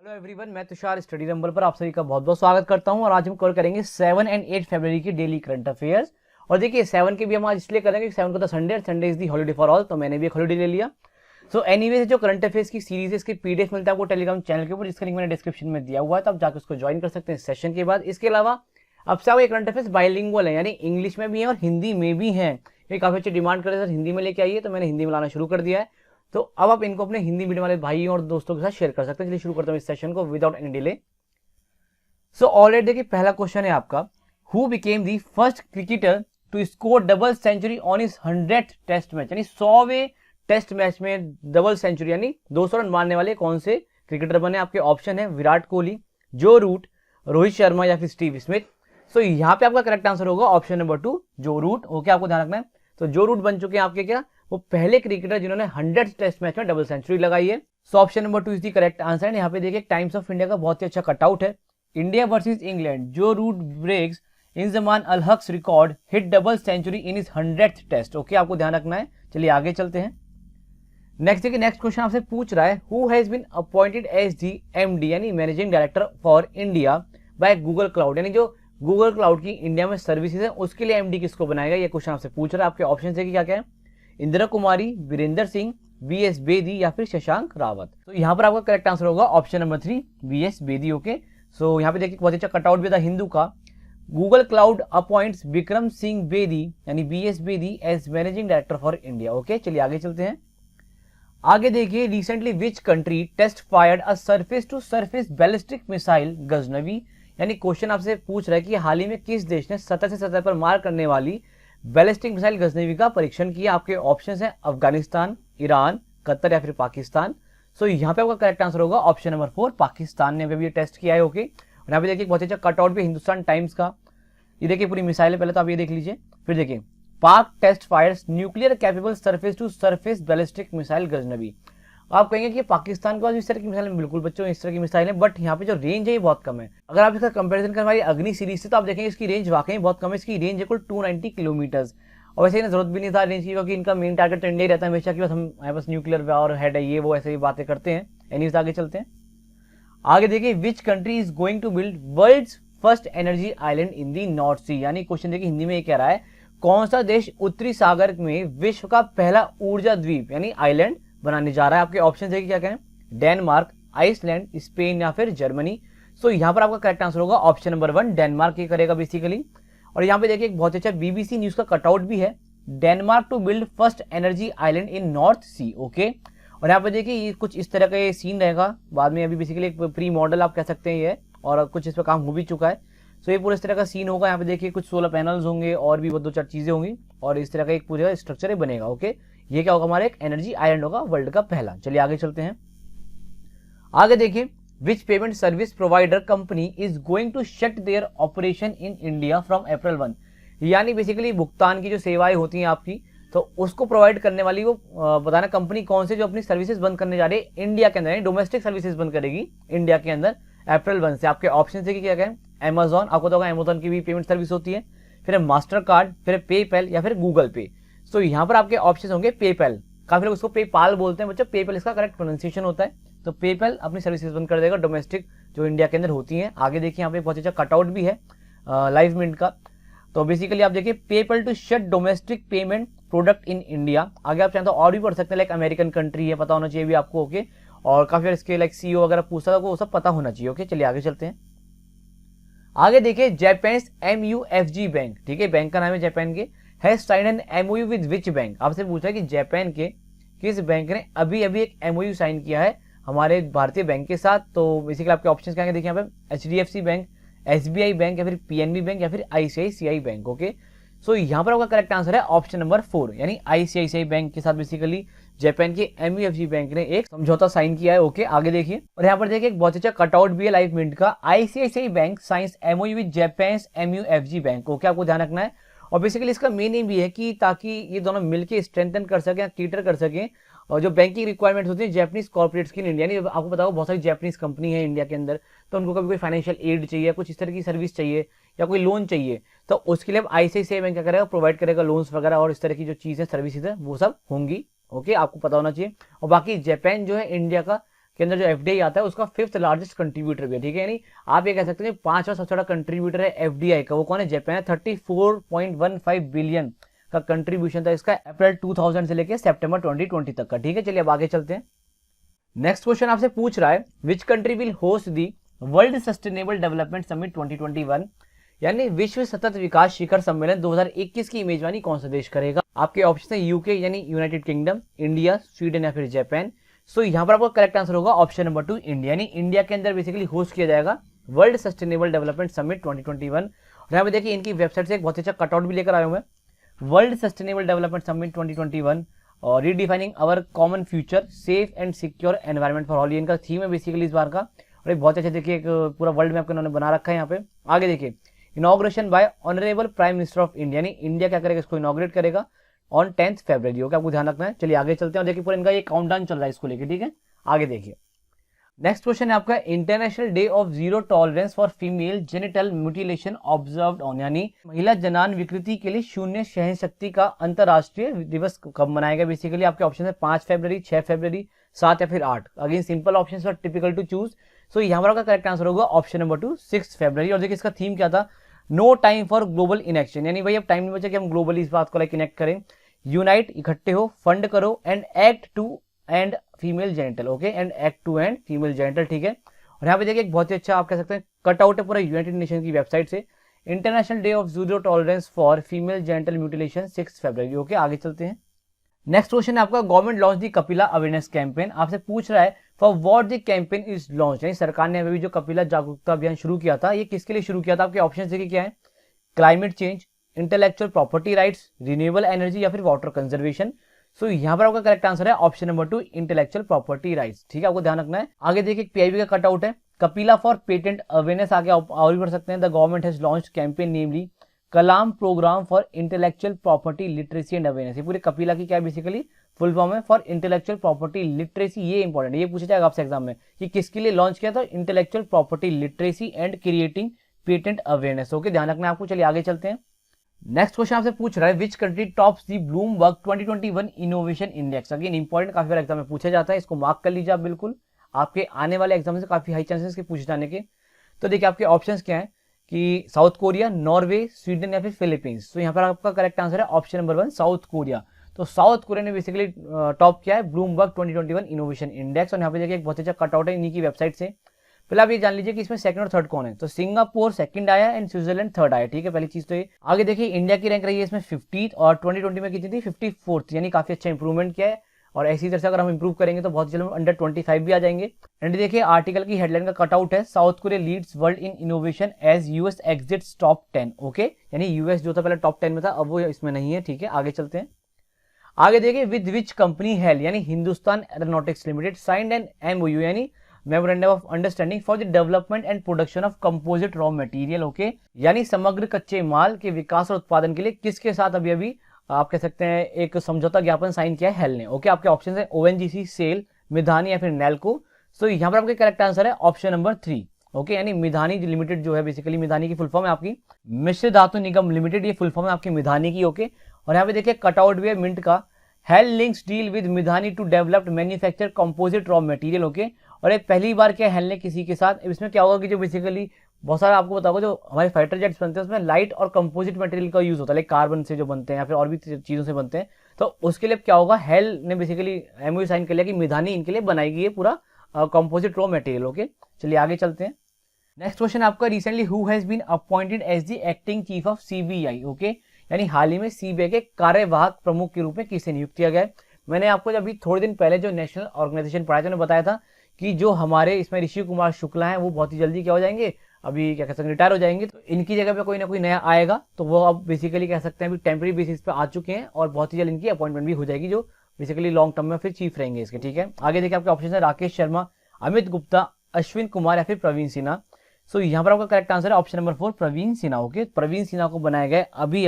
Hello everyone, मैं Tushar study rumble पर आप सभी का बहुत बहुत स्वागत करता हूं। और आज हम कवर करेंगे 7 एंड 8 फरवरी की डेली करंट अफेयर्स। और देखिए 7 के भी हम आज इसलिए करेंगे कि 7 को तो संडे और Sunday is the holiday for all, तो मैंने भी एक हॉलीडे ले लिया। सो एनीवेज जो करंट अफेयर्स की सीरीज है इसकी पीडीएफ मिलता है आपको टेलीग्राम चैनल के ऊपर, जिसका लिंक मैंने डिस्क्रिप्शन में दिया हुआ है, तो आप जाकर उसको ज्वाइन कर सकते हैं सेशन के बाद। इसके अलावा अब से आपको करंट अफेयर्स बाइलिंगुअल है, यानी इंग्लिश में भी है और हिंदी में भी है। ये काफी अच्छी डिमांड कर रहे सर हिंदी में लेके आइए, तो मैंने हिंदी में लाना शुरू कर दिया है। तो अब आप इनको अपने हिंदी मीडियम वाले भाइयों और दोस्तों के साथ शेयर कर सकते हैं। चलिए शुरू करता हूँ इस सेशन को without any delay. So already देखिए पहला क्वेश्चन है आपका, who became the first cricketer to score double century on his 100th test match, यानी 100वें टेस्ट मैच में डबल सेंचुरी यानी 200 रन मारने वाले कौन से क्रिकेटर बने। आपके ऑप्शन है विराट कोहली, जो रूट, रोहित शर्मा या फिर स्टीव स्मिथ। सो यहाँ पे आपका करेक्ट आंसर होगा ऑप्शन नंबर 2, जो रूट। ओके, आपको ध्यान रखना है। तो जो रूट बन चुके हैं आपके क्या, वो पहले क्रिकेटर जिन्होंने 100th टेस्ट मैच में डबल सेंचुरी लगाई है। So option number 2 is the correct answer. यहाँ पे देखिए टाइम्स ऑफ इंडिया का बहुत ही अच्छा कटआउट है। India versus England, Joe Root breaks Inzamam ul Haq's record, hit double century in his 100th test. Okay, आपको ध्यान रखना है। चलिए आगे चलते हैं। नेक्स्ट देखिए, नेक्स्ट क्वेश्चन आपसे पूछ रहा है, who has been appointed as the MD यानी managing director for India by Google Cloud, यानी जो गूगल क्लाउड की इंडिया में सर्विसेज है उसके लिए एमडी किसको बनाएगा, ये क्वेश्चन आपसे पूछ रहा है। आपके ऑप्शन है कि क्या क्या है, इंदिरा कुमारी, वीरेंद्र सिंह, बीएस बेदी या फिर शशांक रावत। तो यहाँ पर आपका करेक्ट आंसर होगा option number 3, BS Bedi. Okay, so यहाँ पे देखिए बहुत अच्छा कटआउट भी था हिंदू का। Google Cloud appoints Vikram Singh Bedi यानी BS Bedi as managing director for India. Okay, चलिए आगे चलते हैं। आगे देखिए, recently which country test fired a surface to surface ballistic missile Ghaznavi, यानी क्वेश्चन आपसे पूछ रहा है कि हाल ही में किस देश ने सतह से सतह पर मार करने वाली बैलिस्टिक मिसाइल गजनवी का परीक्षण किया। आपके ऑप्शन है अफगानिस्तान, ईरान, कतर या फिर पाकिस्तान। सो यहाँ पे आपका करेक्ट आंसर होगा ऑप्शन नंबर 4, पाकिस्तान ने भी टेस्ट किया है। ओके, और यहाँ पे देखिए बहुत अच्छा कटआउट भी हिंदुस्तान टाइम्स का। ये देखिए पूरी मिसाइल है, पहले तो आप ये देख लीजिए। फिर देखिए, Pak test fires nuclear capable surface to surface ballistic missile Ghaznavi. आप कहेंगे कि पाकिस्तान के पास इस तरह की मिसाइल, बिल्कुल बच्चों इस तरह की मिसाइल है, बट यहाँ पे जो रेंज है ये बहुत कम है। अगर आप इसका कंपैरिजन करें हमारी अग्नि सीरीज से, तो आप देखेंगे इसकी रेंज वाकई बहुत कम है। इसकी रेंज है कुल 290 किलोमीटर। और वैसे जरूरत भी नहीं था रेंज की, क्योंकि इनका मेन टारगेट तो इंडिया ही रहता है हमेशा, कि बस हमारे पास न्यूक्लियर वॉर हेड है, ये वो ऐसे ही बातें करते हैं। एनीवेज आगे चलते हैं। आगे देखिए, which country is going to build world's first energy island in the North Sea, यानी क्वेश्चन देखिए हिंदी में ये कह रहा है, कौन सा देश उत्तरी सागर में विश्व का पहला ऊर्जा द्वीप यानी आइलैंड बनाने जा रहा है। आपके ऑप्शन है कि क्या कहें, डेनमार्क, आइसलैंड, स्पेन या फिर जर्मनी। सो यहाँ पर आपका करेक्ट आंसर होगा ऑप्शन नंबर 1, डेनमार्क ये करेगा बेसिकली। और यहाँ पे देखिए एक बहुत अच्छा बीबीसी न्यूज का कटआउट भी है, Denmark to build first energy island in North Sea. Okay, और यहाँ पे देखिए ये कुछ इस तरह का ये सीन रहेगा बाद में। अभी बेसिकली एक प्री मॉडल आप कह सकते हैं ये, और कुछ इस पर काम हो भी चुका है। सो ये पूरा इस तरह का सीन होगा। यहाँ पे देखिए कुछ सोलर पैनल्स होंगे और भी बहुत 2-4 चीजें होंगी, और इस तरह का एक पूरा स्ट्रक्चर बनेगा। ओके, ये क्या होगा, हमारा एक एनर्जी आइलैंड होगा वर्ल्ड का पहला। चलिए आगे चलते हैं। आगे देखिए, which payment service provider company is going to shut their operation in India from April 1, यानी बेसिकली भुगतान की जो सेवाएं होती हैं आपकी, तो उसको प्रोवाइड करने वाली वो बताना कंपनी कौन से जो अपनी सर्विसेज बंद करने जा रही है इंडिया के अंदर, यानी डोमेस्टिक सर्विसेज बंद करेगी इंडिया के अंदर April 1 से। आपके ऑप्शन है कि क्या कहें, अमेजॉन, आपको तो अमेजॉन की भी पेमेंट सर्विस होती है, फिर मास्टर कार्ड, फिर पेपैल या फिर गूगल पे। सो यहाँ पर आपके ऑप्शन होंगे पेपैल, काफी लोग इसको पेपाल बोलते हैं बच्चों, पेपैल इसका करेक्ट प्रोनाउंसिएशन होता है। तो पेपैल अपनी सर्विसेज बंद कर देगा डोमेस्टिक जो इंडिया के अंदर होती हैं। आगे देखिए यहाँ पे बहुत अच्छा कटआउट भी है लाइव मिनट का। तो बेसिकली आप देखिए, PayPal to shut domestic payment product in India. आगे आप चाहें तो और भी पढ़ सकते हैं, लाइक अमेरिकन कंट्री है, पता होना चाहिए भी आपको। ओके, और काफी बार इसके लाइक सीईओ वगैरह पूछता था, वो सब पता होना चाहिए। ओके, चलिए आगे चलते हैं। आगे देखिए, जापान्स MUFG बैंक, ठीक है, बैंक का नाम है जापान के, has signed an MOU with which bank. आपसे पूछा है कि जापान के किस बैंक ने अभी अभी एक MOU साइन किया है हमारे भारतीय बैंक के साथ। तो बेसिकली आपके ऑप्शंस क्या है, देखिए यहाँ पे HDFC बैंक, SBI बैंक या फिर PNB बैंक या फिर ICICI बैंक। ओके, सो यहाँ पर आपका करेक्ट आंसर है ऑप्शन नंबर 4, यानी ICICI बैंक के साथ बेसिकली जापान के MUFG बैंक ने एक समझौता साइन किया है। ओके, आगे देखिए, और यहाँ पर देखिए एक बहुत अच्छा कटआउट भी है लाइव मिनट का, ICICI bank science MOU with Japan's MUFG bank. Okay, आपको ध्यान रखना है। और बेसिकली इसका मेन एम भी है कि ताकि ये दोनों मिलकर स्ट्रेंथन कर सकें, कैटर कर सकें, और जो बैंकिंग रिक्वायरमेंट्स होती है जापानीज कॉर्पोरेट्स की इंडिया, यानी आपको बताओ बहुत सारी जापानीज कंपनी है इंडिया के अंदर, तो उनको कभी कोई फाइनेंशियल एड चाहिए, कुछ इस तरह की सर्विस चाहिए या कोई लोन चाहिए, तो उसके लिए ICICI बैंक क्या करेगा, प्रोवाइड करेगा लोन्स वगैरह, और इस तरह की जो चीजें सर्विसेज है वो सब होंगी। ओके, आपको पता होना चाहिए। और बाकी जापान जो है इंडिया का के अंदर जो एफडीआई आता है उसका 5th लार्जेस्ट कंट्रीब्यूटर भी है, ठीक है। यानी आप ये कह सकते हैं 5वां सबसे बड़ा कंट्रीब्यूटर है एफडीआई का, वो कौन है? जापान है। 34.15 बिलियन का कंट्रीब्यूशन था इसका अप्रैल 2000 से लेकर सितंबर 2020 तक का, ठीक है। चलिए अब आगे चलते हैं। नेक्स्ट क्वेश्चन आपसे पूछ रहा है which country will host the world sustainable development summit 2021, यानी विश्व सतत विकास शिखर सम्मेलन 2021 की मेजबानी कौन सा देश करेगा? आपके ऑप्शन है यूके यानी यूनाइटेड किंगडम, इंडिया, स्वीडन या फिर जापान। सो यहाँ पर आपका करेक्ट आंसर होगा ऑप्शन नंबर 2 इंडिया, यानी इंडिया के अंदर बेसिकली होस्ट किया जाएगा वर्ल्ड सस्टेनेबल डेवलपमेंट समिट 2021। और यहाँ पे देखिए इनकी वेबसाइट से एक बहुत अच्छा कटआउट भी लेकर आए हुए हैं। वर्ल्ड सस्टेनेबल डेवलपमेंट समिट 2021 और redefining our common future safe and secure environment for all, इनका थीम है बेसिकली इस बार का। और एक बहुत अच्छा देखिए एक पूरा वर्ल्ड मैप इन्होंने बना रखा है यहाँ पे। आगे देखिए inauguration bye honourable prime minister of India, यानी इंडिया क्या करेगा? इसको इनॉग्रेट करेगा ऑन 10th फरवरी, ओके। आपको ध्यान रखना है। चलिए आगे चलते हैं और देखिए पूरा इनका ये काउंटडाउन चल रहा है इसको लेके, ठीक है। आगे देखिए नेक्स्ट क्वेश्चन है आपका international day of zero tolerance for female genital mutilation observed on, यानी महिला जनान विकृति के लिए शून्य सहनशक्ति का अंतरराष्ट्रीय दिवस कब मनाएगा? बेसिकली आपके ऑप्शन है 5 फरवरी, 6 फरवरी, 7 या फिर 8। Again simple option for typical to choose. So यहाँ पर आपका करेक्ट आंसर होगा ऑप्शन नंबर 2 6 फरवरी। और देखिए इसका थीम क्या था? No time for global inaction, यानी भाई अब टाइम नहीं बचा कि हम ग्लोबली इस बात को लाइक इनेक्ट करें। यूनाइट इकट्ठे हो, फंड करो and act to end female genital, okay, and act to end female genital, ठीक है। और यहाँ पे देखिए एक बहुत ही अच्छा आप कह सकते हैं कटआउट है पूरा यूनाइटेड नेशन की वेबसाइट से, international day of zero tolerance for female genital mutilation 6 February, okay. आगे चलते हैं। नेक्स्ट क्वेश्चन है आपका गवर्नमेंट लॉन्च दी कपिला अवेयरनेस कैंपेन, आपसे पूछ रहा है for what the campaign is launch, यानी सरकार ने अभी जो कपिला जागरूकता अभियान शुरू किया था ये किसके लिए शुरू किया था? आपके ऑप्शन देखिए क्या है? Climate change, intellectual property rights, renewable energy या फिर वाटर कंजर्वेशन। सो यहाँ पर आपका करेक्ट आंसर है option number 2 intellectual property rights, ठीक है। आपको ध्यान रखना है। आगे देखिए पीआईबी का कटआउट है कपिला फॉर पेटेंट अवेयरनेस, आगे और भी पढ़ सकते हैं। The government has launched campaign namely Kalam program for intellectual property literacy and awareness. ये पूरी कपिला की क्या है? बेसिकली फुल फॉर्म है फॉर इंटेलेक्चुअल प्रॉपर्टी लिटरेसी। ये इंपॉर्टेंट है, ये पूछा जाएगा आपसे एग्जाम में कि किसके लिए लॉन्च किया था? Intellectual property literacy and creating patent awareness, okay. ध्यान रखना है आपको। चलिए आगे चलते हैं। नेक्स्ट क्वेश्चन आपसे पूछ रहा है which country tops the Bloomberg 2021 innovation index. Again important, काफी बार एग्जाम में पूछा जाता है, इसको मार्क कर लीजिए आप बिल्कुल। आपके आने वाले एग्जाम से काफी हाई चांसेस के पूछे जाने के। तो देखिए आपके ऑप्शंस क्या है कि साउथ कोरिया, नॉर्वे, स्वीडन या फिर फिलीपींस। तो यहाँ पर आपका करेक्ट आंसर है ऑप्शन नंबर 1 साउथ कोरिया। तो साउथ कोरिया ने बेसिकली टॉप किया है ब्लूमबर्ग 2021 इनोवेशन इंडेक्स। और यहाँ पे देखिए एक बहुत अच्छा कटआउट है इन्हीं की वेबसाइट से। पहले आप ये जान लीजिए कि इसमें सेकंड और थर्ड कौन है। तो सिंगापुर सेकंड आया एंड स्विट्जरलैंड थर्ड आया, ठीक है। पहली चीज तो ये। आगे देखिए इंडिया की रैंक रही है इसमें 50th और 2020 में कितनी थी? 54th, यानी काफी अच्छा इंप्रूवमेंट किया है। और ऐसी तरह से अगर हम इंप्रूव करेंगे तो बहुत जल्द अंडर 25 भी आ जाएंगे। एंड देखिए आर्टिकल की हेडलाइन का कटआउट है South Korea leads world in innovation as US exits top 10, okay. यानी यूएस जो था पहले टॉप 10 में था, अब वो इसमें नहीं है, ठीक है। आगे चलते हैं। आगे देखिए विद विच कंपनी हेल, यानी Hindustan Aeronautics Limited signed an MoU, यानी memorandum of understanding for the development and production of composite raw material, okay. यानी समग्र कच्चे माल के विकास और उत्पादन के लिए किसके साथ अभी आप कह सकते हैं एक समझौता ज्ञापन साइन किया है हेल ने, ओके। आपके ऑप्शन है ओएनजीसी, सेल, मिधानी या फिर नेल्को। सो यहाँ पर आपका करेक्ट आंसर है ऑप्शन नंबर 3, ओके। यानी मिधानी लिमिटेड जो है बेसिकली मिधानी की फुल फॉर्म है आपकी मिश्र धातु निगम लिमिटेड, ये फुल फॉर्म है आपकी मिधानी की, ओके। और यहाँ पे देखिए कटआउट भी है मिंट का, HAL links deal with MIDHANI to develop manufacture composite raw material, okay. और ये पहली बार क्या हेल ने किसी के साथ, इसमें क्या होगा कि जो बेसिकली बहुत सारा आपको बताओगे जो हमारे फाइटर जेट्स बनते हैं उसमें लाइट और कंपोजिट मटेरियल का यूज होता है, लाइक कार्बन से जो बनते हैं या फिर और भी चीजों से बनते हैं। तो उसके लिए क्या होगा, हेल ने बेसिकली एमओयू साइन कर लिया कि मिधानी इनके लिए बनाएगी ये पूरा कंपोजिट रॉ मटेरियल, ओके। चलिए आगे चलते हैं। नेक्स्ट क्वेश्चन आपका recently who has been appointed as the acting chief of CBI, okay. यानी हाल ही में सीबीआई के कार्यवाहक प्रमुख के रूप में किसे नियुक्त किया गया है। मैंने आपको अभी थोड़े दिन पहले जो नेशनल ऑर्गेनाइजेशन पढ़ाया था उन्होंने बताया था कि जो हमारे इसमें ऋषि कुमार शुक्ला हैं वो बहुत ही जल्दी क्या हो जाएंगे, अभी क्या कह सकते हैं रिटायर हो जाएंगे। तो इनकी जगह पे कोई ना कोई नया आएगा, तो वो अब बेसिकली कह सकते हैं अभी टेम्पररी बेसिस पे आ चुके हैं और बहुत ही जल्द इनकी अपॉइंटमेंट भी हो जाएगी, जो बेसिकली लॉन्ग टर्म में फिर चीफ रहेंगे इसके, ठीक है। आगे देखिए आपके ऑप्शन है राकेश शर्मा, अमित गुप्ता, अश्विन कुमार या फिर प्रवीण सिन्हा। सो यहाँ पर आपका करेक्ट आंसर है option number 4 Praveen Sinha, okay. Praveen Sinha को बनाया गया अभी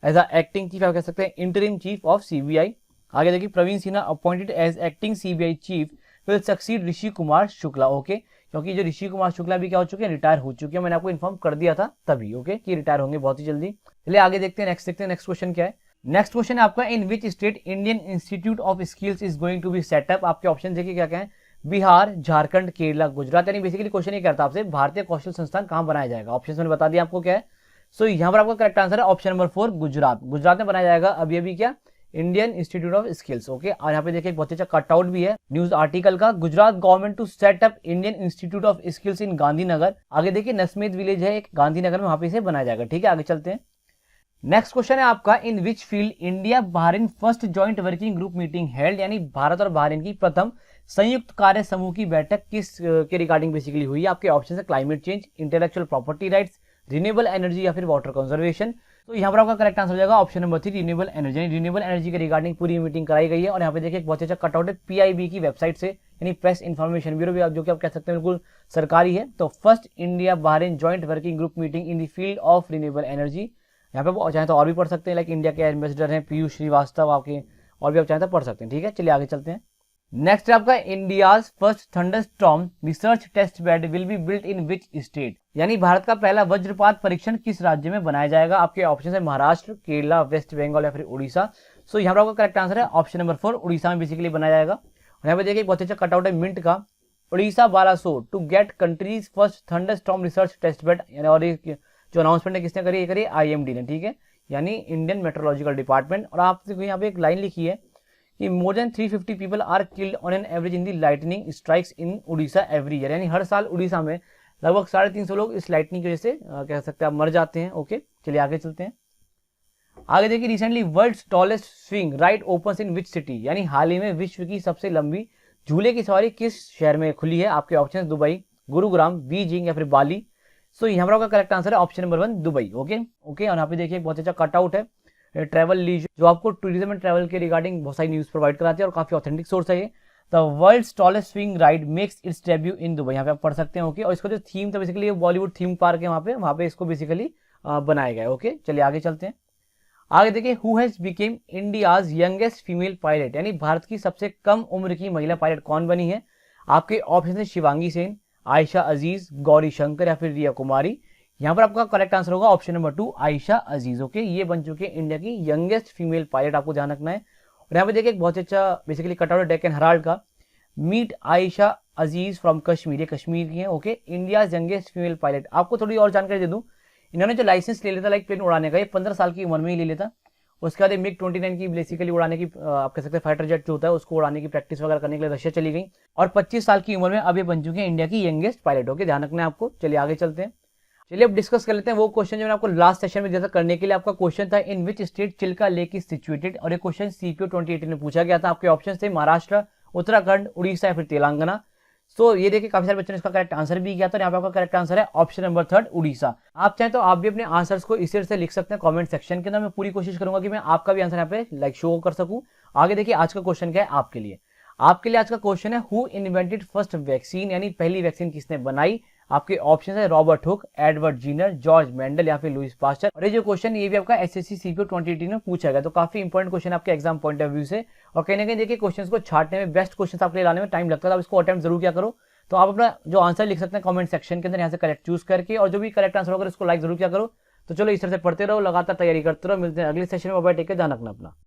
एज अ एक्टिंग चीफ, आप कह सकते हैं इंटरिम चीफ ऑफ सीबीआई। आगे देखिए Praveen Sinha appointed as acting CBI chief will succeed Rishi Kumar Shukla, okay. क्योंकि जो ऋषि कुमार शुक्ला भी क्या हो चुके हैं, रिटायर हो चुके हैं। मैंने आपको इन्फॉर्म कर दिया था तभी, ओके, कि रिटायर होंगे बहुत ही जल्दी। चलिए आगे देखते हैं, नेक्स्ट क्वेश्चन क्या है। नेक्स्ट क्वेश्चन है आपका in which state Indian Institute of Skills is going to be set up. आपके ऑप्शन देखिए क्या क्या है, बिहार, झारखंड, केरला, गुजरात। यानी बेसिकली क्वेश्चन ये करता है आपसे भारतीय कौशल संस्थान कहाँ बनाया जाएगा। ऑप्शन मैंने बता दिया आपको क्या है। सो यहाँ पर आपका करेक्ट आंसर है ऑप्शन नंबर 4 गुजरात। गुजरात में बनाया जाएगा अभी अभी क्या, Indian Institute of skills. Okay, और यहाँ पे देखिए बहुत अच्छा कटआउट भी है न्यूज आर्टिकल का, Gujarat government to set up Indian Institute of Skills in Gandhinagar. आगे देखिए नस्मेद विलेज है एक गांधीनगर में, वहां पे इसे बनाया जाएगा। ठीक है, आगे चलते हैं। नेक्स्ट क्वेश्चन है आपका, in which field India Bahrain first joint working group meeting held. यानी भारत और बहरीन की प्रथम संयुक्त कार्य समूह की बैठक किस के रिगार्डिंग बेसिकली हुई है। आपके ऑप्शन है climate change, intellectual property rights, renewable energy या फिर वाटर कंजर्वेशन। तो यहाँ पर आपका करेक्ट आंसर हो जाएगा option number 3 renewable energy. Renewable energy के रिगार्डिंग पूरी मीटिंग कराई गई है। और यहाँ पे देखिए बहुत अच्छा कटआउट है पीआईबी की वेबसाइट से, यानी प्रेस इन्फॉर्मेशन ब्यूरो भी, जो कि आप कह सकते हैं बिल्कुल सरकारी है। तो first India Bahrain joint working group meeting in the field of renewable energy. यहाँ पे चाहे तो और भी पढ़ सकते हैं, लाइक इंडिया के एम्बेसडर हैं पीयूष श्रीवास्तव आपके, और भी आप चाहे तो पढ़ सकते हैं। ठीक है, चलिए आगे चलते हैं। नेक्स्ट है आपका, India's first thunderstorm research test bed will be built in which state. यानी भारत का पहला वज्रपात परीक्षण किस राज्य में बनाया जाएगा। आपके ऑप्शन है महाराष्ट्र, केरला, वेस्ट बंगाल या फिर उड़ीसा। सो यहाँ पर आपका करेक्ट आंसर है ऑप्शन नंबर 4 उड़ीसा में बेसिकली बनाया जाएगा। और यहाँ पे देखिए बहुत अच्छा कटआउट है मिंट का, Odisha Balasore to get country's first thunderstorm research test bed. यानी और जो अनाउंसमेंट है किसने करी, ये करी आईएमडी ने। ठीक है, यानी इंडियन मेट्रोलॉजिकल डिपार्टमेंट। और आपको यहाँ पे एक लाइन लिखी है कि more than 350 people are killed on an average in the lightning strikes in Odisha every year. यानी हर साल उड़ीसा में लगभग 350 लोग इस लाइटनिंग की वजह से कह सकते हैं मर जाते हैं। ओके, चलिए आगे चलते हैं। आगे देखिए, recently world tallest swing ride opens in which city. यानी हाल ही में विश्व की सबसे लंबी झूले की सवारी किस शहर में खुली है। आपके ऑप्शन दुबई, गुरुग्राम, बीजिंग या फिर बाली। सो यहाँ पर आपका करेक्ट आंसर है ऑप्शन नंबर 1 दुबई। ओके, और यहाँ पे देखिए बहुत अच्छा कटआउट है ट्रैवल लीजर, जो आपको टूरिज्म एंड ट्रैवल के रिगार्डिंग बहुत सारी न्यूज प्रोवाइड कराते हैं और काफी ऑथेंटिक सोर्स है ये। The world's tallest swing ride makes its debut in Dubai. यहाँ पे आप पढ़ सकते हैं। ओके, और इसका जो थीम था बेसिकली बॉलीवुड थीम पार्क है, वहाँ पे इसको बेसिकली बनाया गया है। ओके, चलिए आगे चलते हैं। आगे देखिए, who has became India's youngest female pilot. यानी भारत की सबसे कम उम्र की महिला पायलट कौन बनी है। आपके ऑप्शन है शिवांगी सेन, आयशा अजीज, गौरी शंकर या फिर रिया कुमारी। यहाँ पर आपका करेक्ट आंसर होगा ऑप्शन नंबर 2 आयशा अजीज। ओके, ये बन चुके हैं इंडिया की यंगेस्ट फीमेल पायलट, आपको ध्यान रखना है। और यहाँ पे देखिए बहुत अच्छा बेसिकली कटआउट डेक्कन हेराल्ड का, मीट आयशा अजीज फ्रॉम कश्मीर, ये कश्मीर की है। Okay, India youngest female pilot. आपको थोड़ी और जानकारी दे दूं, इन्होंने जो लाइसेंस ले लेता लाइक प्लेन उड़ाने का, ये 15 साल की उम्र में ही ले लेता। उसके बाद मिग 29 की बेसिकली उड़ाने की आप कह सकते हैं फाइटर जेट जो होता है उसको उड़ाने की प्रैक्टिस वगैरह करने के लिए रशिया चली गई। और 25 साल की उम्र में अब ये बन चुके हैं इंडिया की यंगेस्ट पायलट। ओके, ध्यान रखना है आपको। चलिए आगे चलते हैं। चलिए अब डिस्कस कर लेते हैं वो क्वेश्चन जो मैंने आपको लास्ट सेशन में दिया था करने के लिए। आपका क्वेश्चन था in which state Chilka lake is situated. और ये क्वेश्चन सीपीओ 2018 में पूछा गया था। आपके ऑप्शन थे महाराष्ट्र, उत्तराखंड, उड़ीसा या फिर तेलंगाना। सो ये देखिए काफी सारे बच्चों ने इसका करेक्ट आंसर भी किया था। यहाँ पे आपका करेक्ट आंसर है ऑप्शन नंबर 3 उड़ीसा। आप चाहें तो आप भी अपने आंसर्स को इस तरह से लिख सकते हैं कमेंट सेक्शन के अंदर। मैं पूरी कोशिश करूंगा कि मैं आपका भी आंसर यहाँ पे लाइक शो कर सकूं। आगे देखिए आज का क्वेश्चन क्या है आपके लिए। आज का क्वेश्चन है हु इन्वेंटेड फर्स्ट वैक्सीन। यानी पहली वैक्सीन किसने बनाई। आपके ऑप्शन है Robert Hooke, Edward Jenner, George Mendel या फिर लुइस पास्चर। और ये जो क्वेश्चन ये भी आपका एसएससी सीपीओ 2018 में पूछा गया, तो काफी इंपॉर्टेंट क्वेश्चन आपके एग्जाम पॉइंट ऑफ व्यू से। और कहीं ना कहीं देखिए क्वेश्चन को छाटने में, बेस्ट क्वेश्चन आपके लाने में टाइम लगता है, तो आप इसको अटेम्प्ट जरूर क्या करो। तो आप अपना जो आंसर लिख सकते हैं कमेंट सेक्शन के अंदर यहाँ से करेक्ट चूज करके, और जो भी करेक्ट आंसर होगा इसको लाइक जरूर क्या करो। तो चलो इस तरह से पढ़ते रहो, लगातार तैयारी करते रहो। मिलते हैं अगले सेशन में। बाय, टेक केयर, ध्यान रखना अपना।